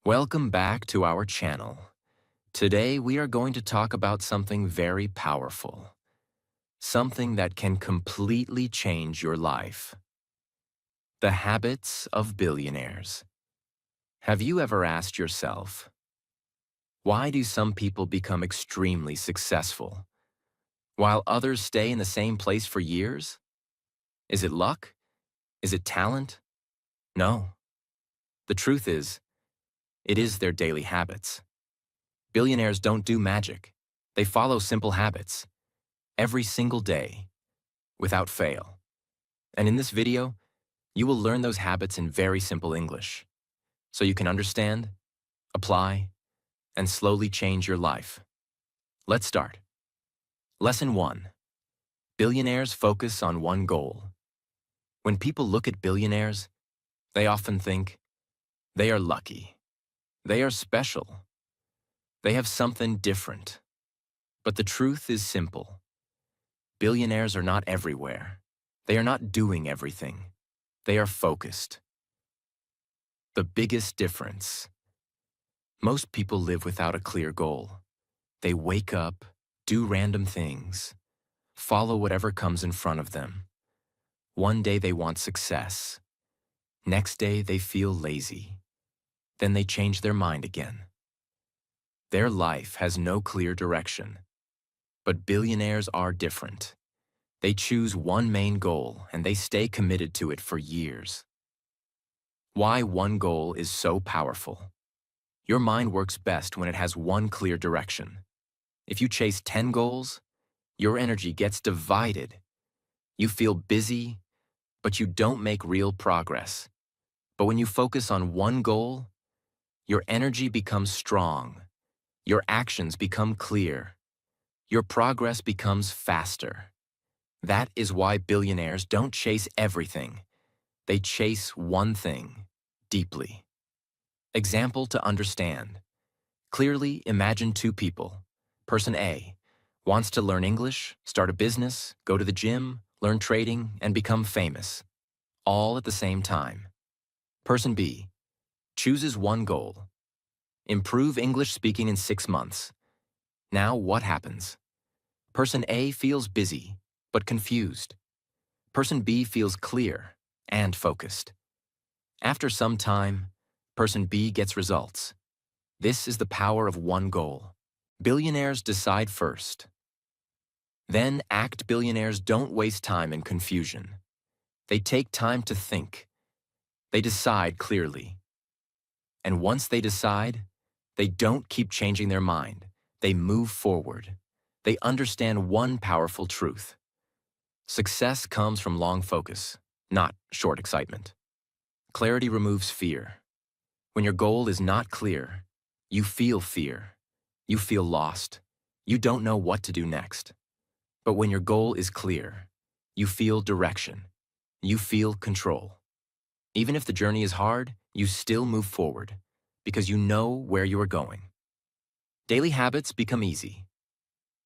Welcome back to our channel. Today we are going to talk about something very powerful, something that can completely change your life. The habits of billionaires. Have you ever asked yourself, why do some people become extremely successful, while others stay in the same place for years? Is it luck? Is it talent? No. The truth is, it is their daily habits. Billionaires don't do magic. They follow simple habits, every single day, without fail. And in this video, you will learn those habits in very simple English, so you can understand, apply, and slowly change your life. Let's start. Lesson 1. Billionaires focus on one goal. When people look at billionaires, they often think, they are lucky. They are special. They have something different. But the truth is simple. Billionaires are not everywhere. They are not doing everything. They are focused. The biggest difference. Most people live without a clear goal. They wake up, do random things, follow whatever comes in front of them. One day they want success. Next day they feel lazy. Then they change their mind again. Their life has no clear direction. But billionaires are different. They choose one main goal and they stay committed to it for years. Why one goal is so powerful. Your mind works best when it has one clear direction. If you chase 10 goals, your energy gets divided. You feel busy, but you don't make real progress. But when you focus on one goal, your energy becomes strong. Your actions become clear. Your progress becomes faster. That is why billionaires don't chase everything. They chase one thing, deeply. Example to understand. Clearly imagine two people. Person A wants to learn English, start a business, go to the gym, learn trading, and become famous, all at the same time. Person B chooses one goal. Improve English speaking in 6 months. Now what happens? Person A feels busy, but confused. Person B feels clear and focused. After some time, Person B gets results. This is the power of one goal. Billionaires decide first. Then act. Billionaires don't waste time in confusion. They take time to think. They decide clearly. And once they decide, they don't keep changing their mind. They move forward. They understand one powerful truth. Success comes from long focus, not short excitement. Clarity removes fear. When your goal is not clear, you feel fear. You feel lost. You don't know what to do next. But when your goal is clear, you feel direction. You feel control. Even if the journey is hard, you still move forward because you know where you are going. Daily habits become easy.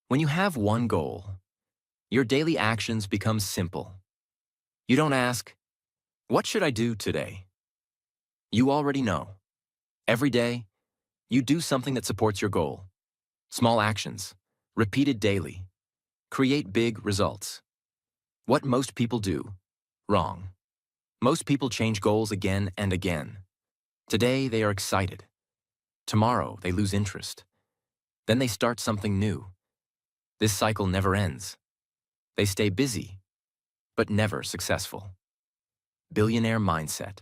When you have one goal, your daily actions become simple. You don't ask, what should I do today? You already know. Every day, you do something that supports your goal. Small actions, repeated daily, create big results. What most people do, wrong. Most people change goals again and again. Today, they are excited. Tomorrow, they lose interest. Then they start something new. This cycle never ends. They stay busy, but never successful. Billionaire mindset.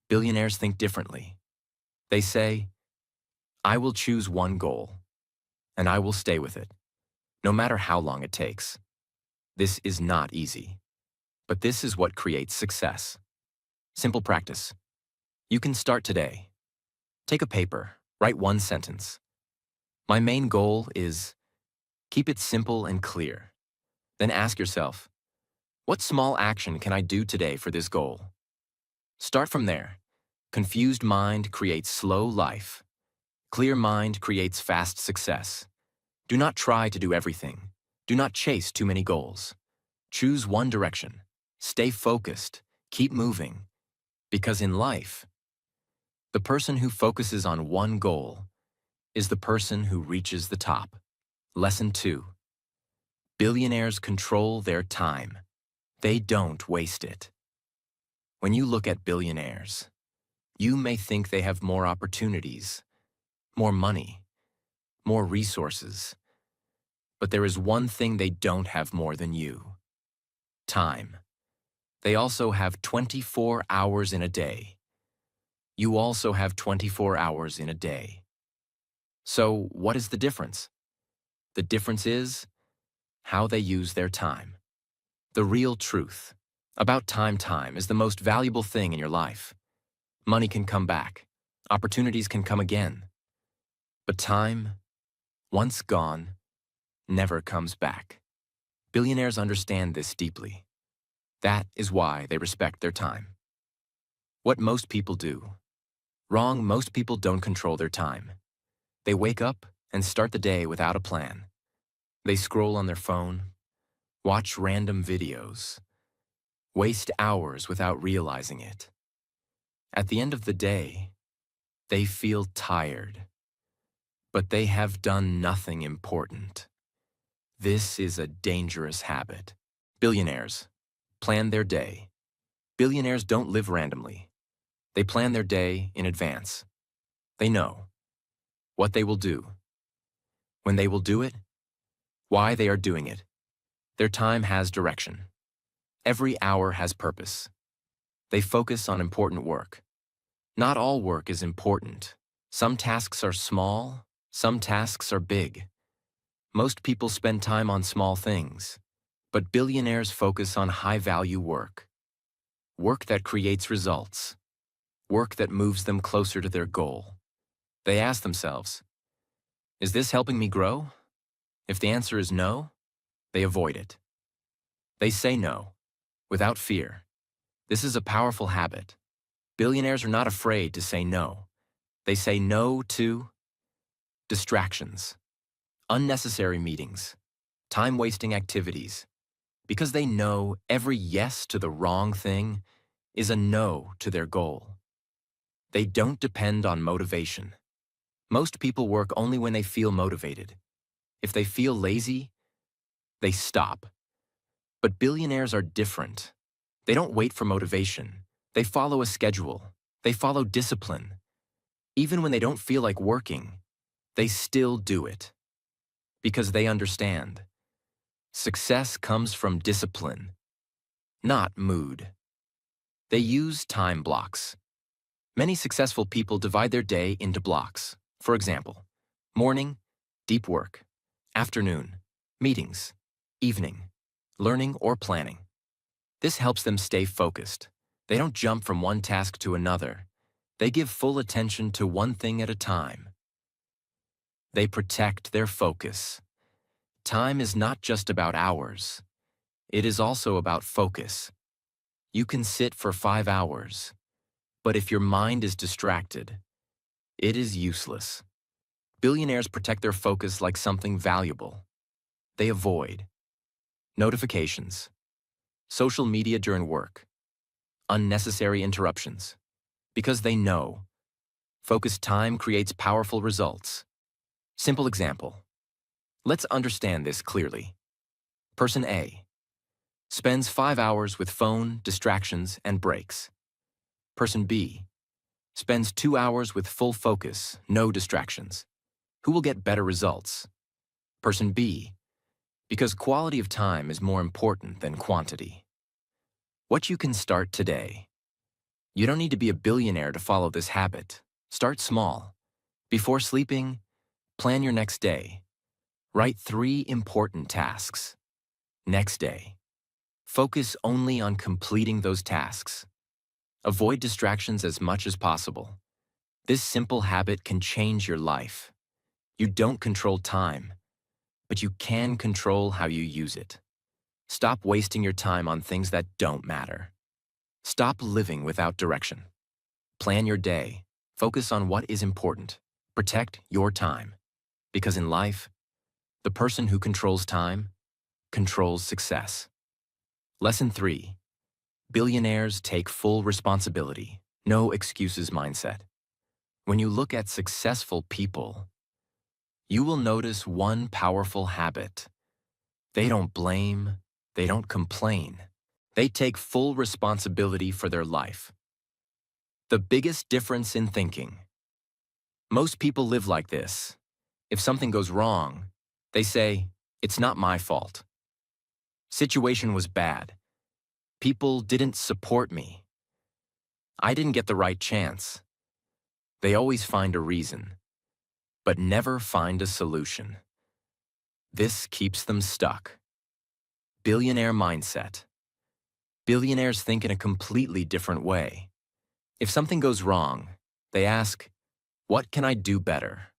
Billionaires think differently. They say, I will choose one goal, and I will stay with it, no matter how long it takes. This is not easy, but this is what creates success. Simple practice. You can start today. Take a paper, write one sentence. My main goal is, keep it simple and clear. Then ask yourself, what small action can I do today for this goal? Start from there. Confused mind creates slow life. Clear mind creates fast success. Do not try to do everything. Do not chase too many goals. Choose one direction. Stay focused. Keep moving. Because in life, The person who focuses on one goal is the person who reaches the top. Lesson 2. Billionaires control their time. They don't waste it. When you look at billionaires, you may think they have more opportunities, more money, more resources. But there is one thing they don't have more than you: time. They also have 24 hours in a day. You also have 24 hours in a day. So what is the difference? The difference is how they use their time. The real truth about time is the most valuable thing in your life. Money can come back. Opportunities can come again. But time, once gone, never comes back. Billionaires understand this deeply. That is why they respect their time. What most people do. Wrong, most people don't control their time. They wake up and start the day without a plan. They scroll on their phone, watch random videos, waste hours without realizing it. At the end of the day, they feel tired, but they have done nothing important. This is a dangerous habit. Billionaires plan their day. Billionaires don't live randomly. They plan their day in advance. They know what they will do, when they will do it, why they are doing it. Their time has direction. Every hour has purpose. They focus on important work. Not all work is important. Some tasks are small, some tasks are big. Most people spend time on small things, but billionaires focus on high-value work. Work that creates results. Work that moves them closer to their goal. They ask themselves, is this helping me grow? If the answer is no, they avoid it. They say no, without fear. This is a powerful habit. Billionaires are not afraid to say no. They say no to distractions, unnecessary meetings, time-wasting activities, because they know every yes to the wrong thing is a no to their goal. They don't depend on motivation. Most people work only when they feel motivated. If they feel lazy, they stop. But billionaires are different. They don't wait for motivation. They follow a schedule. They follow discipline. Even when they don't feel like working, they still do it. Because they understand. Success comes from discipline, not mood. They use time blocks. Many successful people divide their day into blocks. For example, morning, deep work; afternoon, meetings; evening, learning or planning. This helps them stay focused. They don't jump from one task to another. They give full attention to one thing at a time. They protect their focus. Time is not just about hours. It is also about focus. You can sit for 5 hours, but if your mind is distracted, it is useless. Billionaires protect their focus like something valuable. They avoid notifications, social media during work, unnecessary interruptions, because they know focused time creates powerful results. Simple example. Let's understand this clearly. Person A spends 5 hours with phone, distractions, and breaks. Person B spends 2 hours with full focus, no distractions. Who will get better results? Person B, because quality of time is more important than quantity. What you can start today. You don't need to be a billionaire to follow this habit. Start small. Before sleeping, plan your next day. Write 3 important tasks. Next day. Focus only on completing those tasks. Avoid distractions as much as possible. This simple habit can change your life. You don't control time, but you can control how you use it. Stop wasting your time on things that don't matter. Stop living without direction. Plan your day. Focus on what is important. Protect your time. Because in life, the person who controls time controls success. Lesson 3. Billionaires take full responsibility. No excuses mindset. When you look at successful people, you will notice one powerful habit. They don't blame, they don't complain. They take full responsibility for their life. The biggest difference in thinking. Most people live like this. If something goes wrong, they say, "It's not my fault. Situation was bad. People didn't support me. I didn't get the right chance." They always find a reason, but never find a solution. This keeps them stuck. Billionaire mindset. Billionaires think in a completely different way. If something goes wrong, they ask, "What can I do better?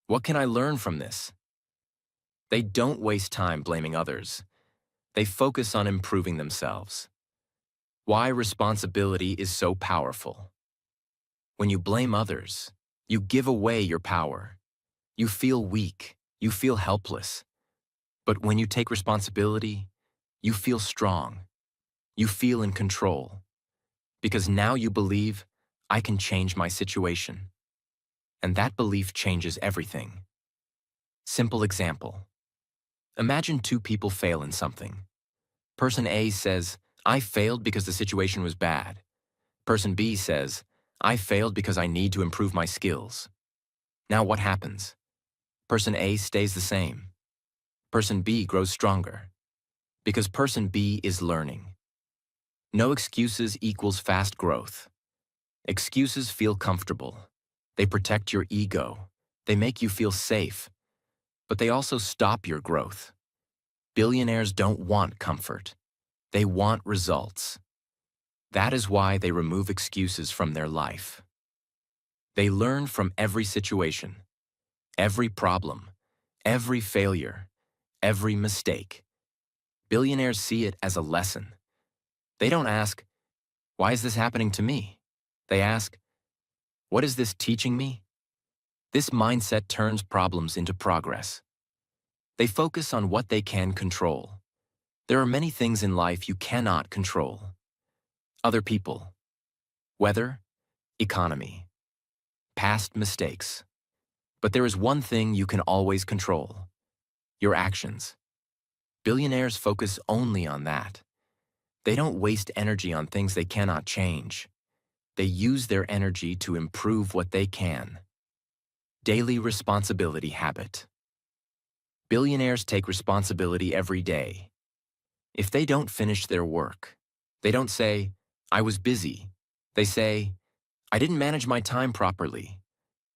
What can I learn from this?" They don't waste time blaming others. They focus on improving themselves. Why responsibility is so powerful. When you blame others, you give away your power. You feel weak. You feel helpless. But when you take responsibility, you feel strong. You feel in control. Because now you believe, "I can change my situation." And that belief changes everything. Simple example. Imagine two people fail in something. Person A says, "I failed because the situation was bad." Person B says, "I failed because I need to improve my skills." Now what happens? Person A stays the same. Person B grows stronger. Because person B is learning. No excuses equals fast growth. Excuses feel comfortable. They protect your ego. They make you feel safe. But they also stop your growth. Billionaires don't want comfort. They want results. That is why they remove excuses from their life. They learn from every situation, every problem, every failure, every mistake. Billionaires see it as a lesson. They don't ask, "Why is this happening to me?" They ask, "What is this teaching me?" This mindset turns problems into progress. They focus on what they can control. There are many things in life you cannot control. Other people, weather, economy, past mistakes. But there is one thing you can always control: your actions. Billionaires focus only on that. They don't waste energy on things they cannot change. They use their energy to improve what they can. Daily responsibility habit. Billionaires take responsibility every day. If they don't finish their work, they don't say, "I was busy." They say, "I didn't manage my time properly."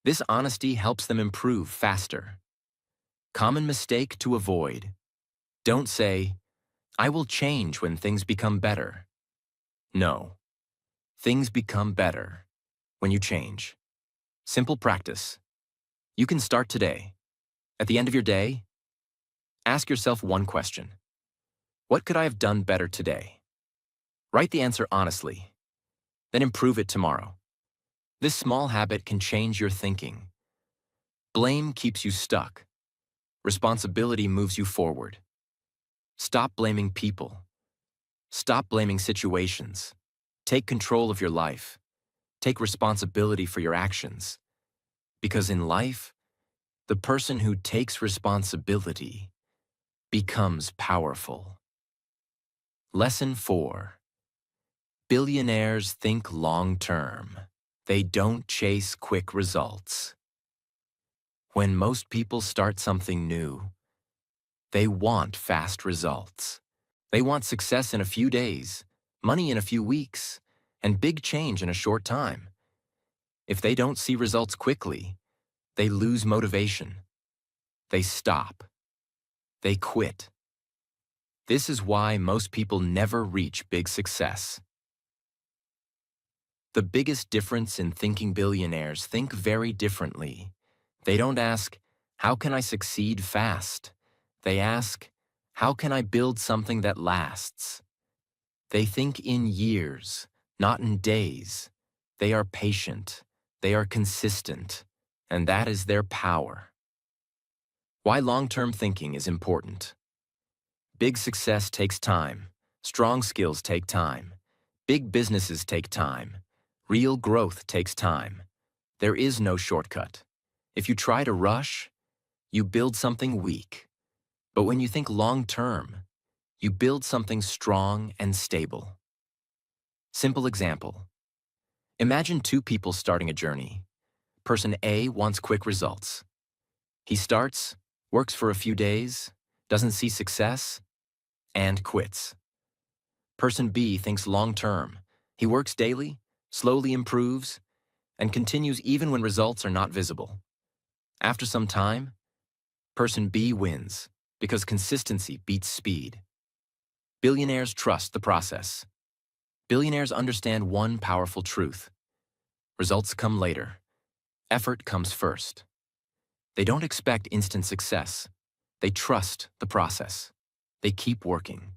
This honesty helps them improve faster. Common mistake to avoid. Don't say, "I will change when things become better." No. Things become better when you change. Simple practice. You can start today. At the end of your day, ask yourself one question. What could I have done better today? Write the answer honestly. Then improve it tomorrow. This small habit can change your thinking. Blame keeps you stuck. Responsibility moves you forward. Stop blaming people. Stop blaming situations. Take control of your life. Take responsibility for your actions. Because in life, the person who takes responsibility becomes powerful. Lesson 4. Billionaires think long-term. They don't chase quick results. When most people start something new, they want fast results. They want success in a few days, money in a few weeks, and big change in a short time. If they don't see results quickly, they lose motivation. They stop. They quit. This is why most people never reach big success. The biggest difference in thinking: billionaires think very differently. They don't ask, "How can I succeed fast?" They ask, "How can I build something that lasts?" They think in years, not in days. They are patient. They are consistent. And that is their power. Why long-term thinking is important. Big success takes time. Strong skills take time. Big businesses take time. Real growth takes time. There is no shortcut. If you try to rush, you build something weak. But when you think long-term, you build something strong and stable. Simple example. Imagine two people starting a journey. Person A wants quick results. He starts, works for a few days, doesn't see success, and quits. Person B thinks long-term. He works daily, slowly improves, and continues even when results are not visible. After some time, Person B wins because consistency beats speed. Billionaires trust the process. Billionaires understand one powerful truth. Results come later. Effort comes first. They don't expect instant success. They trust the process. They keep working.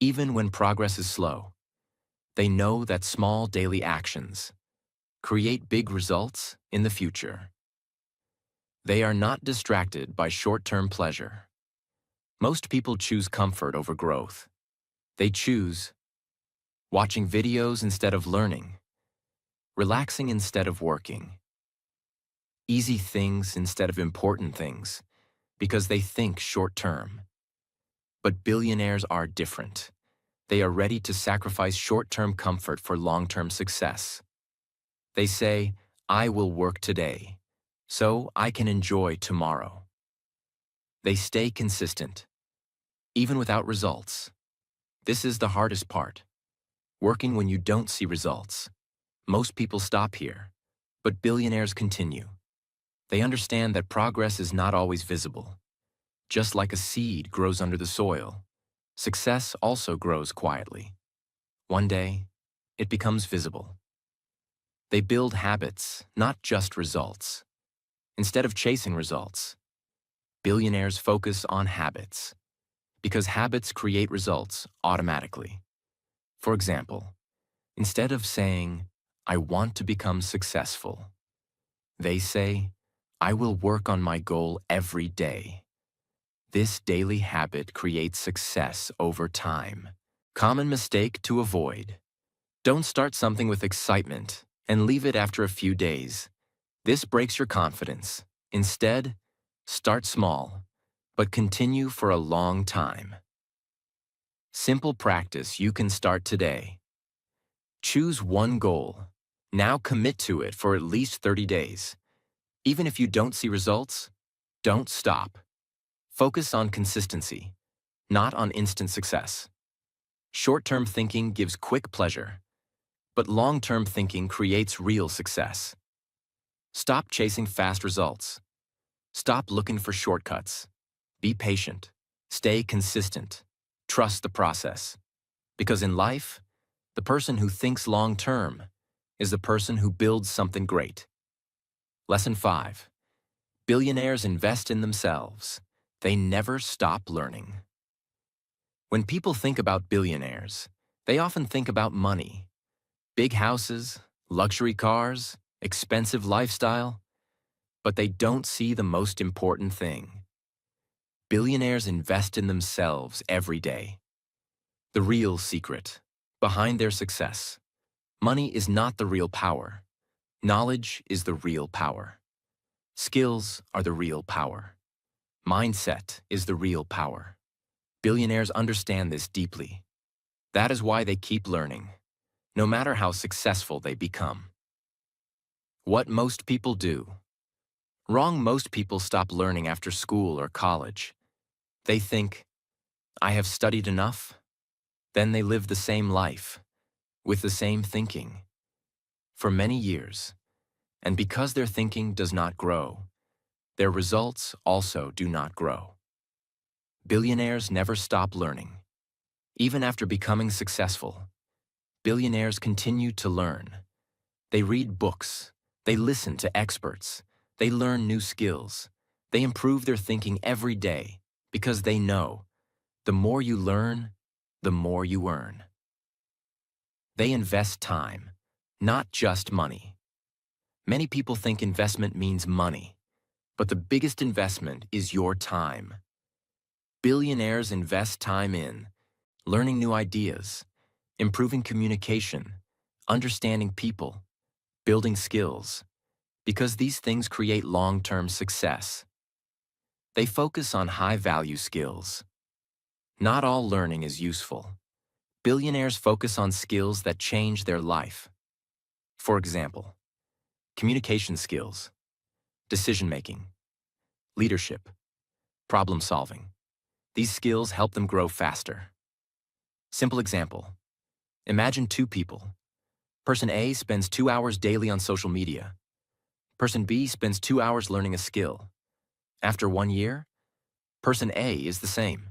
Even when progress is slow, they know that small daily actions create big results in the future. They are not distracted by short-term pleasure. Most people choose comfort over growth. They choose watching videos instead of learning, relaxing instead of working, easy things instead of important things, because they think short-term. But billionaires are different. They are ready to sacrifice short-term comfort for long-term success. They say, I will work today, so I can enjoy tomorrow. They stay consistent, even without results. This is the hardest part, working when you don't see results. Most people stop here, but billionaires continue. They understand that progress is not always visible. Just like a seed grows under the soil, success also grows quietly. One day, it becomes visible. They build habits, not just results. Instead of chasing results, billionaires focus on habits, because habits create results automatically. For example, instead of saying, I want to become successful, they say, I will work on my goal every day. This daily habit creates success over time. Common mistake to avoid. Don't start something with excitement and leave it after a few days. This breaks your confidence. Instead, start small, but continue for a long time. Simple practice you can start today. Choose one goal. Now commit to it for at least 30 days. Even if you don't see results, don't stop. Focus on consistency, not on instant success. Short-term thinking gives quick pleasure, but long-term thinking creates real success. Stop chasing fast results. Stop looking for shortcuts. Be patient. Stay consistent. Trust the process. Because in life, the person who thinks long-term is the person who builds something great. Lesson 5. Billionaires invest in themselves. They never stop learning. When people think about billionaires, they often think about money. Big houses, luxury cars, expensive lifestyle. But they don't see the most important thing. Billionaires invest in themselves every day. The real secret behind their success. Money is not the real power. Knowledge is the real power. Skills are the real power. Mindset is the real power. Billionaires understand this deeply. That is why they keep learning, no matter how successful they become. What most people do. Wrong. Most people stop learning after school or college. They think, I have studied enough. Then they live the same life, with the same thinking, for many years. And because their thinking does not grow, their results also do not grow. Billionaires never stop learning. Even after becoming successful, billionaires continue to learn. They read books, they listen to experts, they learn new skills, they improve their thinking every day because they know the more you learn, the more you earn. They invest time, not just money. Many people think investment means money, but the biggest investment is your time. Billionaires invest time in learning new ideas, improving communication, understanding people, building skills. because these things create long-term success. They focus on high-value skills. Not all learning is useful. Billionaires focus on skills that change their life. For example, communication skills, decision-making, leadership, problem-solving. These skills help them grow faster. Simple example. Imagine two people. Person A spends 2 hours daily on social media. Person B spends 2 hours learning a skill. After 1 year, person A is the same.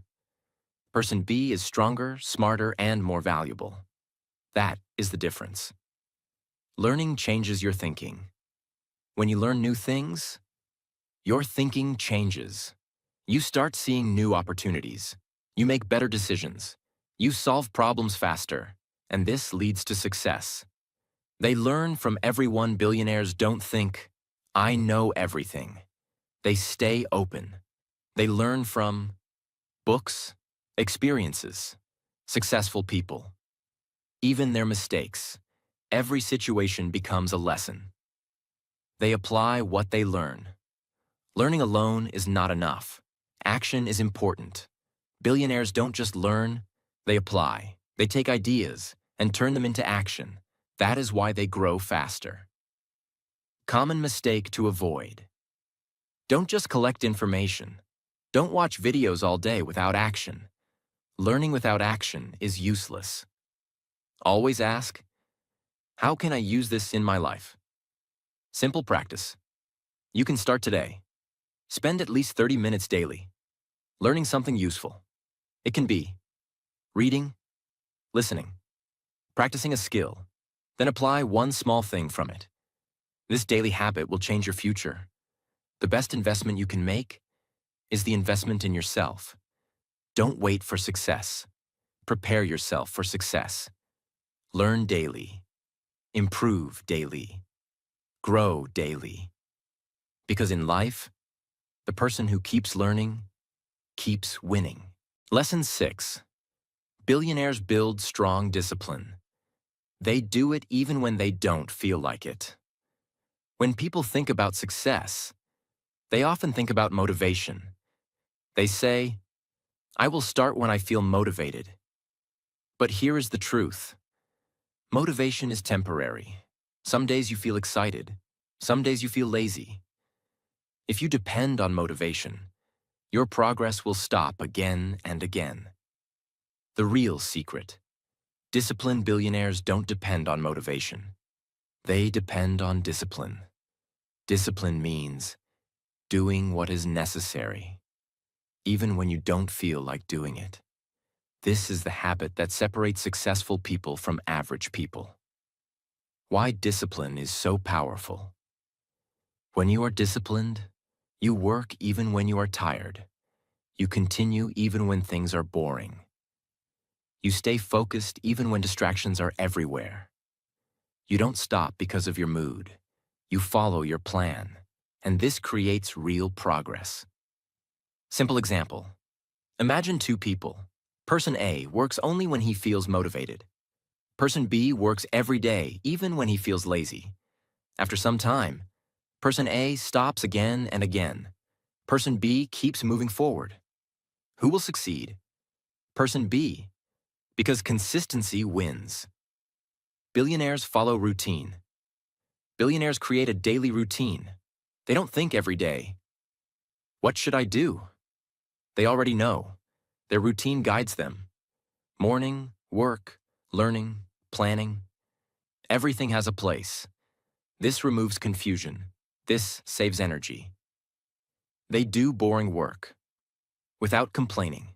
Person B is stronger, smarter, and more valuable. That is the difference. Learning changes your thinking. When you learn new things, your thinking changes. You start seeing new opportunities. You make better decisions. You solve problems faster, and this leads to success. They learn from everyone. Billionaires don't think, I know everything. They stay open. They learn from books, experiences, successful people, even their mistakes. Every situation becomes a lesson. They apply what they learn. Learning alone is not enough. Action is important. Billionaires don't just learn, they apply. They take ideas and turn them into action. That is why they grow faster. Common mistake to avoid. Don't just collect information. Don't watch videos all day without action. Learning without action is useless. Always ask, how can I use this in my life? Simple practice. You can start today. Spend at least 30 minutes daily, learning something useful. It can be reading, listening, practicing a skill, then apply one small thing from it. This daily habit will change your future. The best investment you can make is the investment in yourself. Don't wait for success. Prepare yourself for success. Learn daily. Improve daily. Grow daily. Because in life, the person who keeps learning keeps winning. Lesson 6. Billionaires build strong discipline. They do it even when they don't feel like it. When people think about success, they often think about motivation. They say, I will start when I feel motivated. But here is the truth. Motivation is temporary. Some days you feel excited. Some days you feel lazy. If you depend on motivation, your progress will stop again and again. The real secret. Disciplined billionaires don't depend on motivation. They depend on discipline. Discipline means doing what is necessary, even when you don't feel like doing it. This is the habit that separates successful people from average people. Why discipline is so powerful. When you are disciplined, you work even when you are tired. You continue even when things are boring. You stay focused even when distractions are everywhere. You don't stop because of your mood. You follow your plan, and this creates real progress. Simple example. Imagine two people. Person A works only when he feels motivated. Person B works every day, even when he feels lazy. After some time, Person A stops again and again. Person B keeps moving forward. Who will succeed? Person B, because consistency wins. Billionaires follow routine. Billionaires create a daily routine. They don't think every day, what should I do? They already know. Their routine guides them. Morning, work, learning, planning. Everything has a place. This removes confusion. This saves energy. They do boring work without complaining.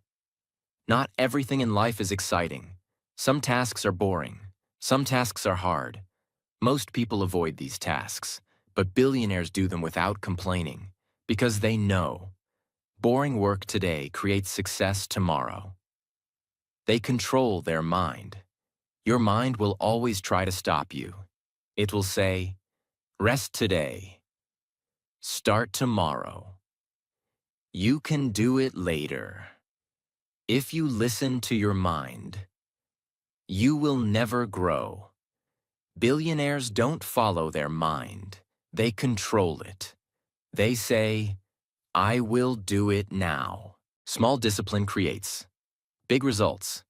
Not everything in life is exciting. Some tasks are boring. Some tasks are hard. Most people avoid these tasks, but billionaires do them without complaining because they know boring work today creates success tomorrow. They control their mind. Your mind will always try to stop you. It will say, rest today. Start tomorrow. You can do it later. If you listen to your mind, you will never grow. Billionaires don't follow their mind. They control it. They say, I will do it now. Small discipline creates big results.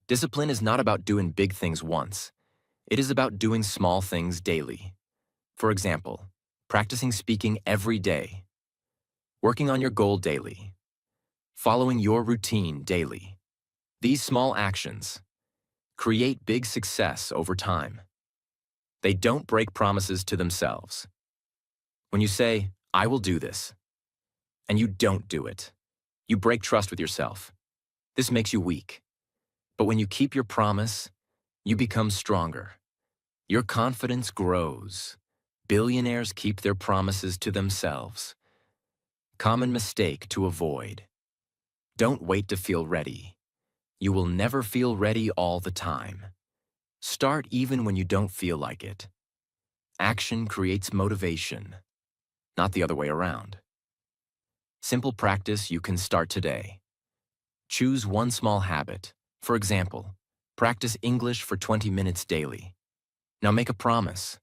Discipline is not about doing big things once. It is about doing small things daily. For example, practicing speaking every day, working on your goal daily, following your routine daily. These small actions create big success over time. They don't break promises to themselves. When you say, I will do this, and you don't do it, you break trust with yourself. This makes you weak. But when you keep your promise, you become stronger. Your confidence grows. Billionaires keep their promises to themselves. Common mistake to avoid. Don't wait to feel ready. You will never feel ready all the time. Start even when you don't feel like it. Action creates motivation, not the other way around. Simple practice you can start today. Choose one small habit. For example, practice English for 20 minutes daily. Now make a promise.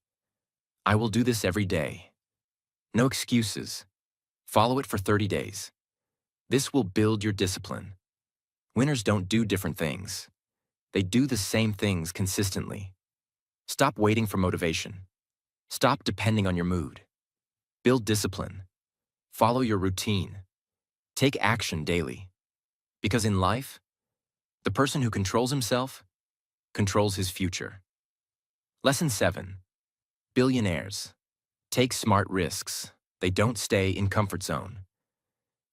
I will do this every day. No excuses. Follow it for 30 days. This will build your discipline. Winners don't do different things. They do the same things consistently. Stop waiting for motivation. Stop depending on your mood. Build discipline. Follow your routine. Take action daily. Because in life, the person who controls himself controls his future. Lesson 7. Billionaires take smart risks. They don't stay in comfort zone.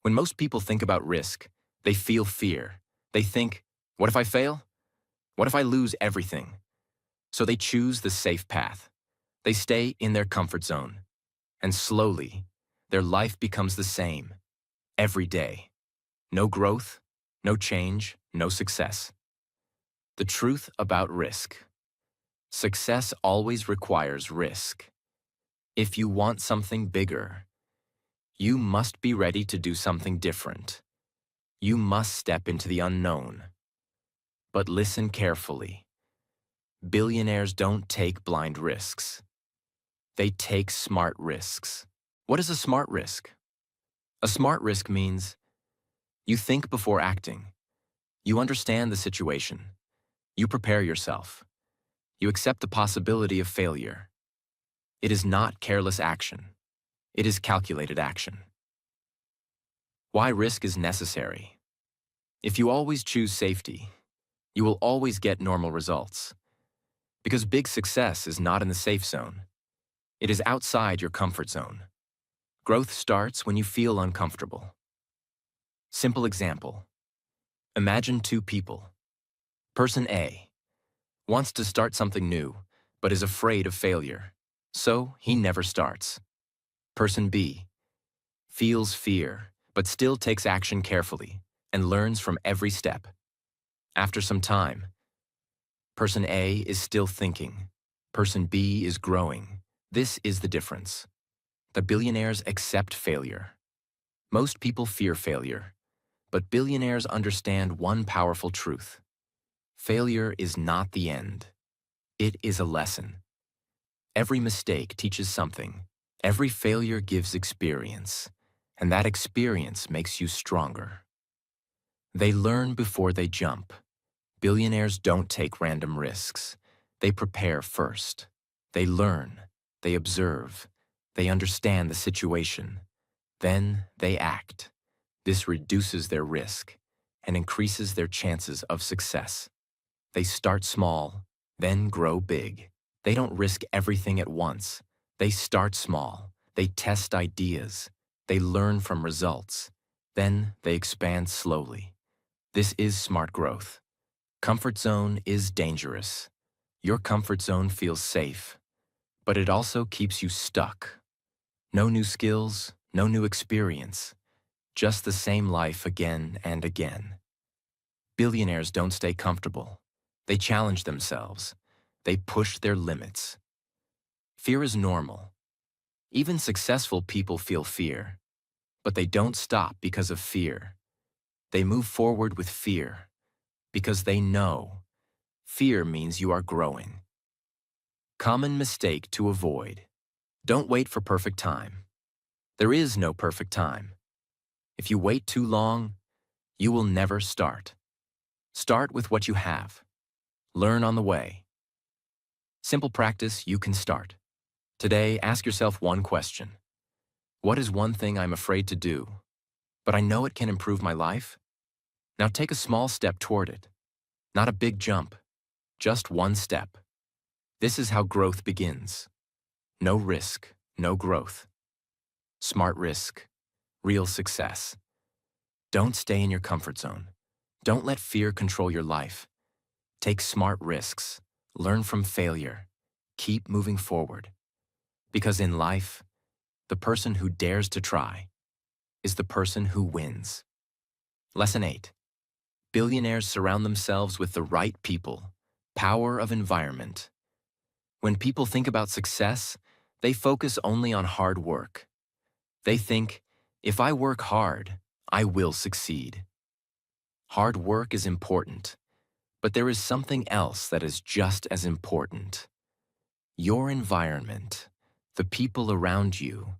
When most people think about risk, they feel fear. They think, what if I fail? What if I lose everything? So they choose the safe path. They stay in their comfort zone. And slowly, their life becomes the same. Every day. No growth, no change, no success. The truth about risk. Success always requires risk. If you want something bigger, you must be ready to do something different. You must step into the unknown. But listen carefully. Billionaires don't take blind risks. They take smart risks. What is a smart risk? A smart risk means you think before acting. You understand the situation. You prepare yourself. You accept the possibility of failure. It is not careless action. It is calculated action. Why risk is necessary? If you always choose safety, you will always get normal results. Because big success is not in the safe zone. It is outside your comfort zone. Growth starts when you feel uncomfortable. Simple example. Imagine two people. Person A wants to start something new, but is afraid of failure, so he never starts. Person B feels fear, but still takes action carefully and learns from every step. After some time, Person A is still thinking. Person B is growing. This is the difference. The billionaires accept failure. Most people fear failure, but billionaires understand one powerful truth. Failure is not the end. It is a lesson. Every mistake teaches something. Every failure gives experience, and that experience makes you stronger. They learn before they jump. Billionaires don't take random risks. They prepare first. They learn. They observe. They understand the situation. Then they act. This reduces their risk and increases their chances of success. They start small, then grow big. They don't risk everything at once. They start small. They test ideas. They learn from results. Then they expand slowly. This is smart growth. Comfort zone is dangerous. Your comfort zone feels safe, but it also keeps you stuck. No new skills, no new experience, just the same life again and again. Billionaires don't stay comfortable. They challenge themselves. They push their limits. Fear is normal. Even successful people feel fear, but they don't stop because of fear. They move forward with fear because they know fear means you are growing. Common mistake to avoid. Don't wait for perfect time. There is no perfect time. If you wait too long, you will never start. Start with what you have. Learn on the way. Simple practice you can start. Today, ask yourself one question. What is one thing I'm afraid to do, but I know it can improve my life? Now take a small step toward it. Not a big jump, just one step. This is how growth begins. No risk, no growth. Smart risk, real success. Don't stay in your comfort zone. Don't let fear control your life. Take smart risks. Learn from failure. Keep moving forward. Because in life, the person who dares to try is the person who wins. Lesson 8. Billionaires surround themselves with the right people. Power of environment. When people think about success, they focus only on hard work. They think, if I work hard, I will succeed. Hard work is important, but there is something else that is just as important. Your environment, the people around you,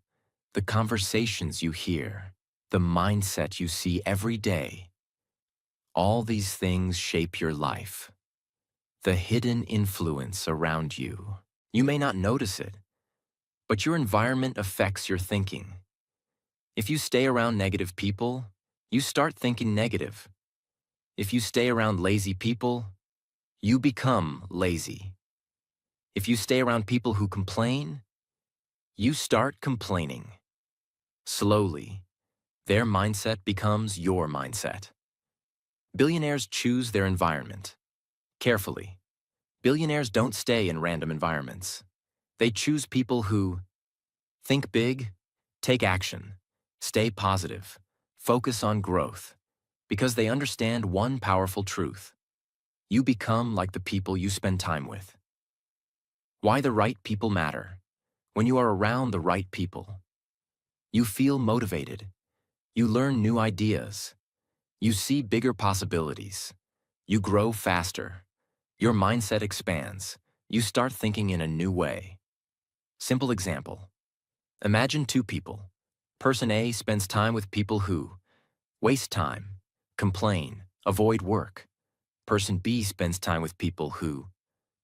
the conversations you hear, the mindset you see every day. All these things shape your life. The hidden influence around you. You may not notice it, but your environment affects your thinking. If you stay around negative people, you start thinking negative. If you stay around lazy people, you become lazy. If you stay around people who complain, you start complaining. Slowly, their mindset becomes your mindset. Billionaires choose their environment carefully. Billionaires don't stay in random environments. They choose people who think big, take action, stay positive, focus on growth, because they understand one powerful truth. You become like the people you spend time with. Why the right people matter. When you are around the right people, you feel motivated. You learn new ideas. You see bigger possibilities. You grow faster. Your mindset expands. You start thinking in a new way. Simple example. Imagine two people. Person A spends time with people who waste time, complain, avoid work. Person B spends time with people who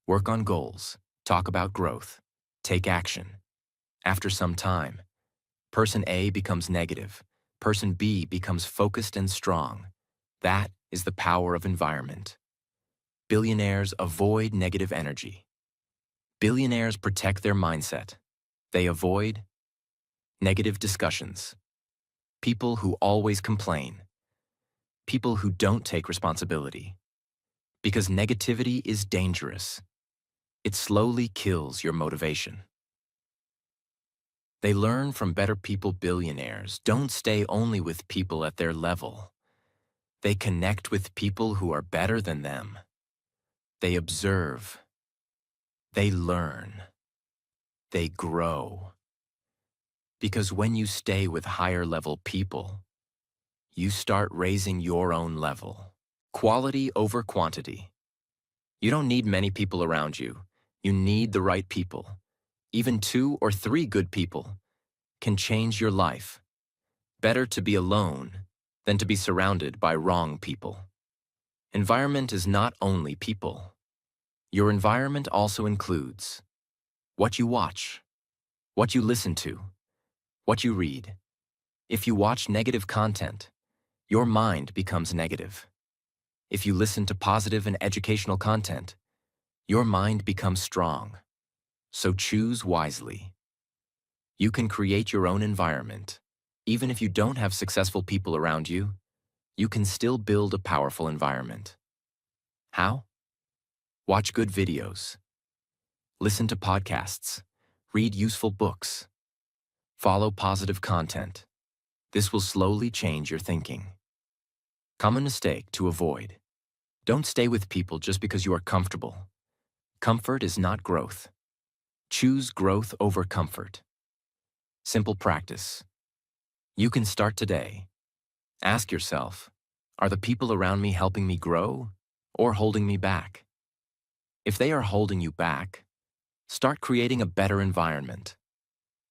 work on goals, talk about growth, take action. After some time, person A becomes negative. Person B becomes focused and strong. That is the power of environment. Billionaires avoid negative energy. Billionaires protect their mindset. They avoid negative discussions. People who always complain. People who don't take responsibility. Because negativity is dangerous. It slowly kills your motivation. They learn from better people. Billionaires don't stay only with people at their level. They connect with people who are better than them. They observe. They learn. They grow. Because when you stay with higher level people, you start raising your own level. Quality over quantity. You don't need many people around you. You need the right people. Even 2 or 3 good people can change your life. Better to be alone than to be surrounded by wrong people. Environment is not only people. Your environment also includes what you watch, what you listen to, what you read. If you watch negative content, your mind becomes negative. If you listen to positive and educational content, your mind becomes strong. So choose wisely. You can create your own environment. Even if you don't have successful people around you, you can still build a powerful environment. How? Watch good videos. Listen to podcasts. Read useful books. Follow positive content. This will slowly change your thinking. Common mistake to avoid. Don't stay with people just because you are comfortable. Comfort is not growth. Choose growth over comfort. Simple practice. You can start today. Ask yourself, are the people around me helping me grow or holding me back? If they are holding you back, start creating a better environment.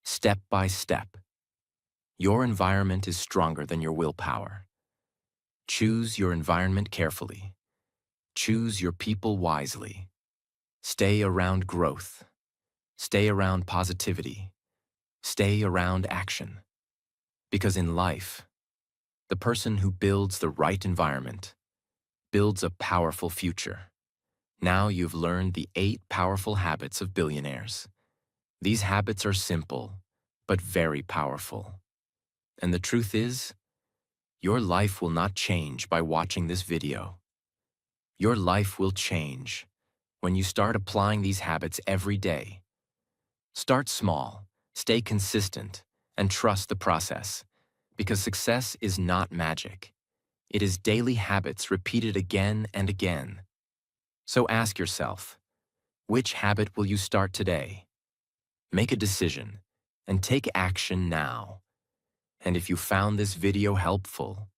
step by step. Your environment is stronger than your willpower. Choose your environment carefully. Choose your people wisely. Stay around growth. Stay around positivity. Stay around action. Because in life, the person who builds the right environment builds a powerful future. Now you've learned the 8 powerful habits of billionaires. These habits are simple, but very powerful. And the truth is, your life will not change by watching this video. Your life will change when you start applying these habits every day. Start small, stay consistent, and trust the process, because success is not magic. It is daily habits repeated again and again. So ask yourself, which habit will you start today? Make a decision and take action now. And if you found this video helpful,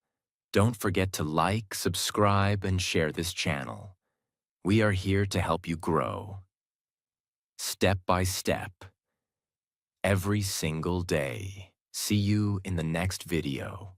don't forget to like, subscribe, and share this channel. We are here to help you grow, step by step, every single day. See you in the next video.